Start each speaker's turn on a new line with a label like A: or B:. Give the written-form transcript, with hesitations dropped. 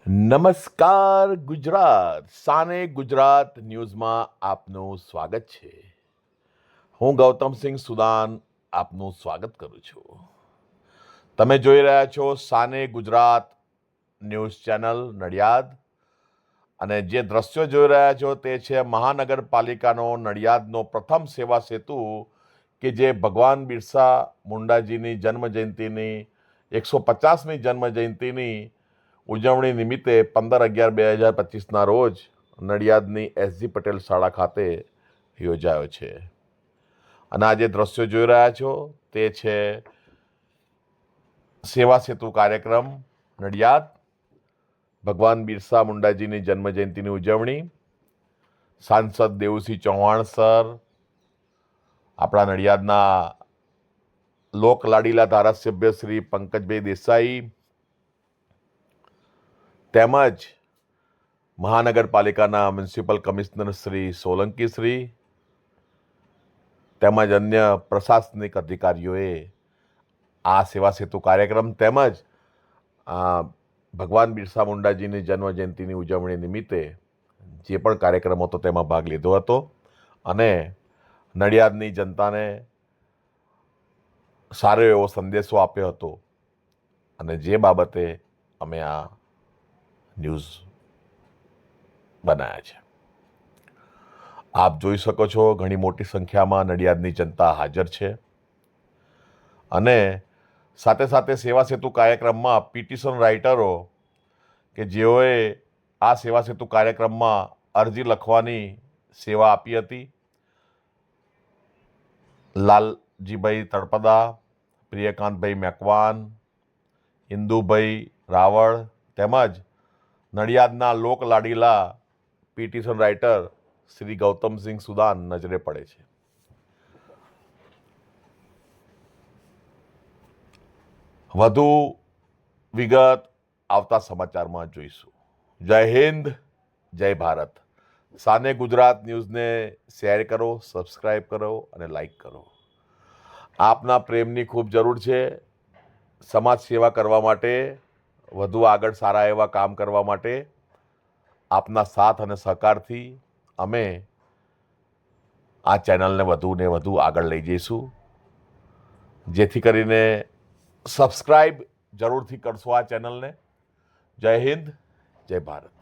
A: નમસ્કાર ગુજરાત, સાને ગુજરાત ન્યૂઝમાં આપનું સ્વાગત છે. હું ગૌતમસિંહ સુદાન આપનું સ્વાગત કરું છું. તમે જોઈ રહ્યા છો સાને ગુજરાત ન્યૂઝ ચેનલ નડિયાદ, અને જે દ્રશ્યો જોઈ રહ્યા છો તે છે મહાનગરપાલિકાનો નડિયાદનો પ્રથમ સેવા સેતુ, કે જે ભગવાન બિરસા મુંડાજીની જન્મજયંતિની 150મી જન્મજયંતિની ઉજવણી નિમિત્તે 15/11/2025ના રોજ નડિયાદની એસજી પટેલ શાળા ખાતે યોજાયો છે. અને આ જે દ્રશ્યો જોઈ રહ્યા છો તે છે સેવા સેતુ કાર્યક્રમ નડિયાદ, ભગવાન બિરસા મુંડાજીની જન્મજયંતિની ઉજવણી. સાંસદ દેવુસિંહ ચૌહાણ સર, આપણા નડિયાદના લોકલાડીલા ધારાસભ્ય શ્રી પંકજભાઈ દેસાઈ, તેમજ મહાનગરપાલિકાના મ્યુનિસિપલ કમિશનર શ્રી સોલંકી શ્રી, તેમજ અન્ય પ્રશાસનિક અધિકારીઓએ આ સેવા સેતુ કાર્યક્રમ તેમજ ભગવાન બિરસા મુંડાજીની જન્મજયંતિની ઉજવણી નિમિત્તે જે પણ કાર્યક્રમ હતો તેમાં ભાગ લીધો હતો અને નડિયાદની જનતાને સારો એવો સંદેશો આપ્યો હતો. અને જે બાબતે અમે આ ન્યૂઝ બનાવ્યા છે. આપ જોઈ શકો છો ઘણી મોટી સંખ્યામાં નડિયાદની જનતા હાજર છે. અને સાથે સાથે સેવા સેતુ કાર્યક્રમમાં પિટિશન રાઇટરો કે જેઓએ આ સેવા સેતુ કાર્યક્રમમાં અરજી લખવાની સેવા આપી હતી, લાલજીભાઈ તળપદા, પ્રિયકાંતભાઈ મેકવાન, ઇન્દુભાઈ રાવળ, તેમજ નડિયાદના લોકલાડીલા petition writer Shri Gautamsinh Sudan નજરે પડે છે. વધુ વિગત આવતા સમાચારમાં જોઈશું. જય હિન્દ, જય ભારત. સાને ગુજરાત ન્યૂઝને શેર કરો, સબસ્ક્રાઈબ કરો અને લાઈક કરો. આપના પ્રેમની ખૂબ જરૂર છે. સમાજ સેવા કરવા માટે, વધુ આગળ સારા એવા કામ કરવા માટે આપના સાથ અને સહકારથી અમે આ ચેનલને વધુ ને વધુ આગળ લઈ જઈશું. જેથી કરીને સબસ્ક્રાઈબ જરૂરથી કરશો આ ચેનલને. જય હિન્દ, જય ભારત.